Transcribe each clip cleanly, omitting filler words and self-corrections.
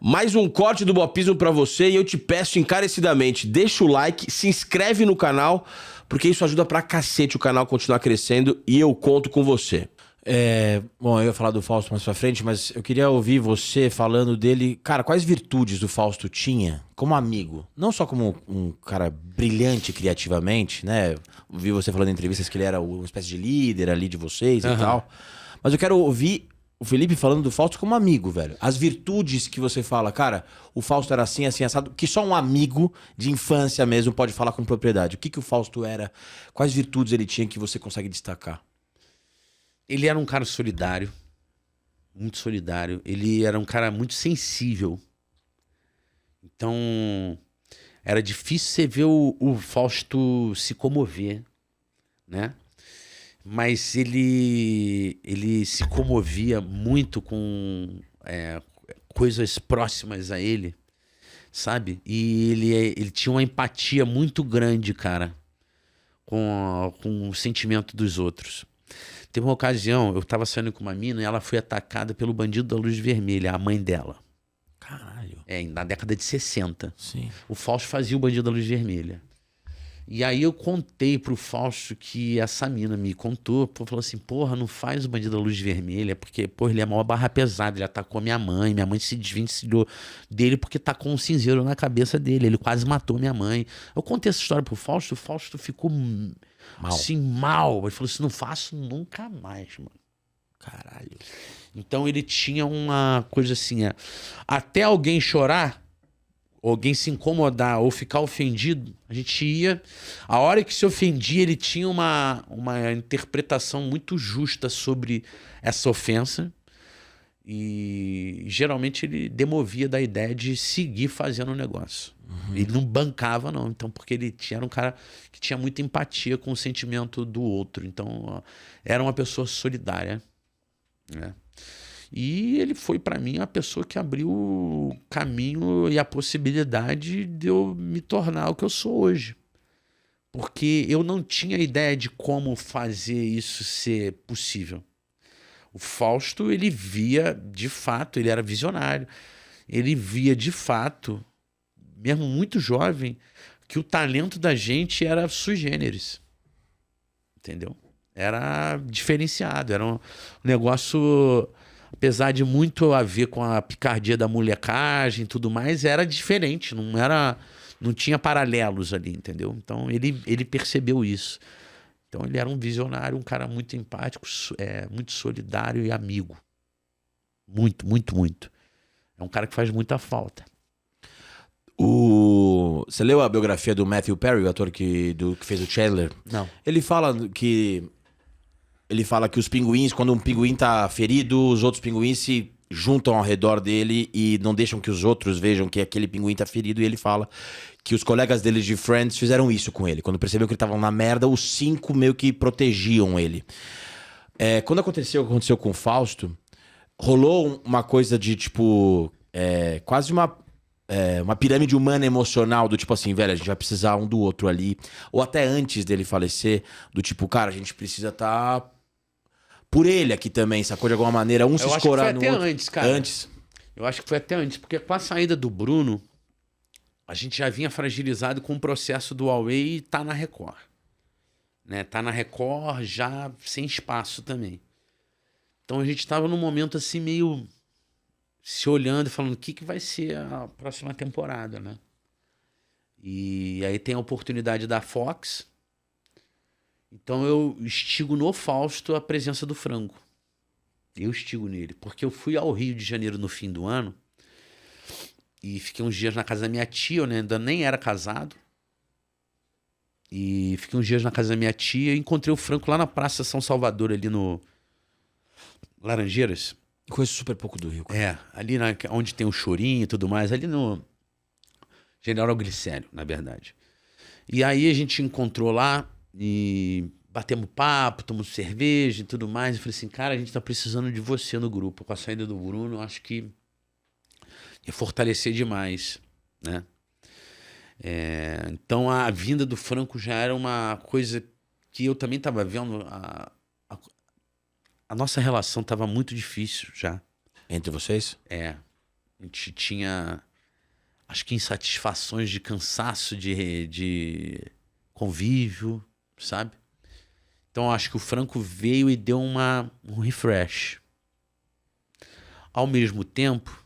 Mais um corte do Bopismo pra você e eu te peço encarecidamente, deixa o like, se inscreve no canal, porque isso ajuda pra cacete o canal continuar crescendo e eu conto com você. Bom, eu ia falar do Fausto mais pra frente, mas eu queria ouvir você falando dele. Cara, quais virtudes o Fausto tinha como amigo? Não só como um cara brilhante criativamente, né? Vi você falando em entrevistas que ele era uma espécie de líder ali de vocês e tal. Mas eu quero ouvir o Felipe falando do Fausto como amigo, velho. As virtudes que você fala, cara, o Fausto era assim, assim, assado, que só um amigo de infância mesmo pode falar com propriedade. O que o Fausto era? Quais virtudes ele tinha que você consegue destacar? Ele era um cara solidário, muito solidário. Ele era um cara muito sensível. Então, era difícil você ver o Fausto se comover, né? Mas ele se comovia muito com coisas próximas a ele, sabe? E ele tinha uma empatia muito grande, cara, com o sentimento dos outros. Teve uma ocasião, eu tava saindo com uma mina e ela foi atacada pelo bandido da luz vermelha, a mãe dela. Caralho. Na década de 60. Sim. O Fausto fazia o bandido da luz vermelha. E aí eu contei pro Fausto que essa mina me contou, falou assim, porra, não faz o bandido da luz vermelha, porque, porra, ele é maior barra pesada, ele atacou minha mãe se desvencilhou dele porque tacou um cinzeiro na cabeça dele, ele quase matou minha mãe. Eu contei essa história pro Fausto, o Fausto ficou assim, mal. Ele falou assim, não faço nunca mais, mano. Caralho. Então ele tinha uma coisa assim, até alguém chorar, alguém se incomodar ou ficar ofendido, a gente ia... A hora que se ofendia, ele tinha uma interpretação muito justa sobre essa ofensa e geralmente ele demovia da ideia de seguir fazendo o negócio. Ele não bancava, não. Então, porque ele era um cara que tinha muita empatia com o sentimento do outro. Então, era uma pessoa solidária, né? E ele foi, para mim, a pessoa que abriu o caminho e a possibilidade de eu me tornar o que eu sou hoje. Porque eu não tinha ideia de como fazer isso ser possível. O Fausto, ele via, de fato, ele era visionário. Ele via, de fato, mesmo muito jovem, que o talento da gente era sui generis. Entendeu? Era diferenciado. Era um negócio... Apesar de muito a ver com a picardia da molecagem e tudo mais, era diferente, não tinha paralelos ali, entendeu? Então ele percebeu isso. Então ele era um visionário, um cara muito empático, muito solidário e amigo. Muito, muito, muito. É um cara que faz muita falta. Você leu a biografia do Matthew Perry, o ator que fez o Chandler? Não. Ele fala que os pinguins, quando um pinguim tá ferido, os outros pinguins se juntam ao redor dele e não deixam que os outros vejam que aquele pinguim tá ferido. E ele fala que os colegas dele de Friends fizeram isso com ele. Quando perceberam que ele tava na merda, os 5 meio que protegiam ele. Quando aconteceu com o Fausto, rolou uma coisa de, tipo, quase uma pirâmide humana emocional, do tipo assim, velho, a gente vai precisar um do outro ali. Ou até antes dele falecer, do tipo, cara, a gente precisa estar por ele aqui também, sacou? De alguma maneira, se escorar no outro. Eu acho que foi até antes, cara. Antes? Eu acho que foi até antes, porque com a saída do Bruno, a gente já vinha fragilizado com o processo do Huawei e tá na Record. Né? Tá na Record já sem espaço também. Então a gente tava num momento assim meio se olhando e falando o que vai ser a próxima temporada, né? E aí tem a oportunidade da Fox. Então eu instigo no Fausto a presença do Franco. Eu instigo nele, porque eu fui ao Rio de Janeiro no fim do ano e fiquei uns dias na casa da minha tia, eu ainda nem era casado. E fiquei uns dias na casa da minha tia e encontrei o Franco lá na Praça São Salvador, ali no Laranjeiras. Eu conheço super pouco do Rio. Cara. Ali onde tem o Chorinho e tudo mais, ali no General Glicério, na verdade. E aí a gente encontrou lá e batemos papo, tomamos cerveja e tudo mais. Eu falei assim, cara, a gente tá precisando de você no grupo. Com a saída do Bruno, acho que ia fortalecer demais, né? Então a vinda do Franco já era uma coisa que eu também estava vendo. A nossa relação estava muito difícil já. Entre vocês? A gente tinha, acho que insatisfações de cansaço, de convívio, sabe? Então, acho que o Franco veio e deu um refresh. Ao mesmo tempo,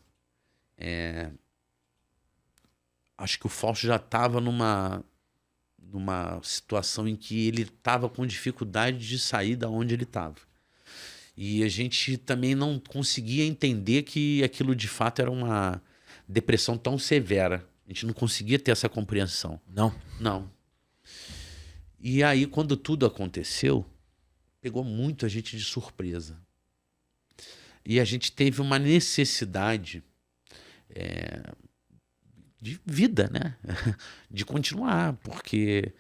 acho que o Fausto já estava numa situação em que ele estava com dificuldade de sair da onde ele estava. E a gente também não conseguia entender que aquilo de fato era uma depressão tão severa. A gente não conseguia ter essa compreensão. Não? Não. E aí, quando tudo aconteceu, pegou muito a gente de surpresa. E a gente teve uma necessidade de vida, né? De continuar, porque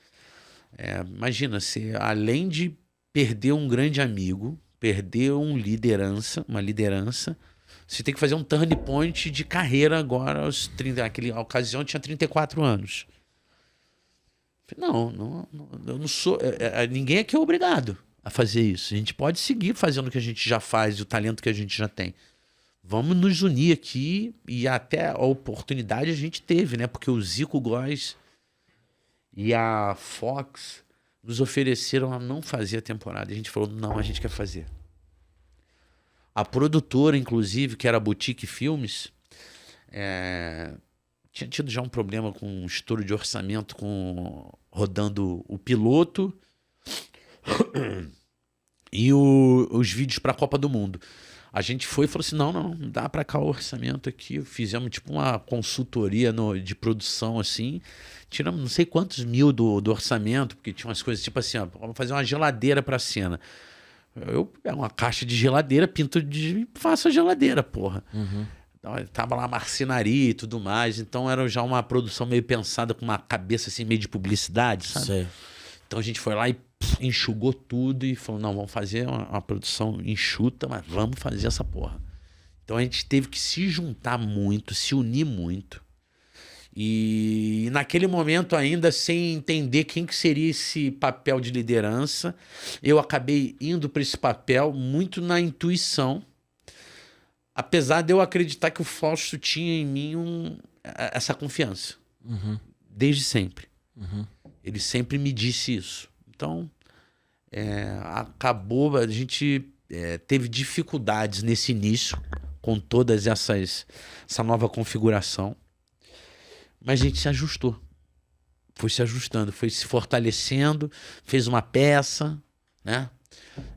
imagina, se além de perder um grande amigo, perder uma liderança, você tem que fazer um turn point de carreira agora, aos 30, naquela ocasião eu tinha 34 anos. Não, eu não sou. Ninguém aqui é obrigado a fazer isso. A gente pode seguir fazendo o que a gente já faz, o talento que a gente já tem. Vamos nos unir aqui, e até a oportunidade a gente teve, né? Porque o Zico Góes e a Fox nos ofereceram a não fazer a temporada. E a gente falou, não, a gente quer fazer. A produtora, inclusive, que era a Boutique Filmes, tinha tido já um problema com um estouro de orçamento rodando o piloto e os vídeos para a Copa do Mundo. A gente foi e falou assim, não dá para cá o orçamento aqui. Fizemos tipo uma consultoria de produção assim, tiramos não sei quantos mil do orçamento, porque tinha umas coisas tipo assim, ó, vamos fazer uma geladeira para a cena. Eu pego uma caixa de geladeira, faço a geladeira, porra. Uhum. Então, tava lá a marcenaria e tudo mais, então era já uma produção meio pensada com uma cabeça assim meio de publicidade, sabe? Sei. Então a gente foi lá e enxugou tudo e falou, não, vamos fazer uma produção enxuta, mas vamos fazer essa porra. Então a gente teve que se juntar muito, se unir muito. E naquele momento ainda, sem entender quem que seria esse papel de liderança, eu acabei indo para esse papel muito na intuição, apesar de eu acreditar que o Fausto tinha em mim essa confiança. Uhum. Desde sempre. Uhum. Ele sempre me disse isso. Então, acabou, a gente teve dificuldades nesse início, com todas essa nova configuração. Mas a gente se ajustou. Foi se ajustando, foi se fortalecendo, fez uma peça, né?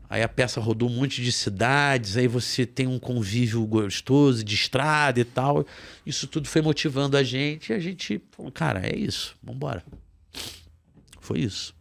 Aí a peça rodou um monte de cidades, aí você tem um convívio gostoso de estrada e tal. Isso tudo foi motivando a gente e a gente falou, cara, é isso, vambora. Foi isso.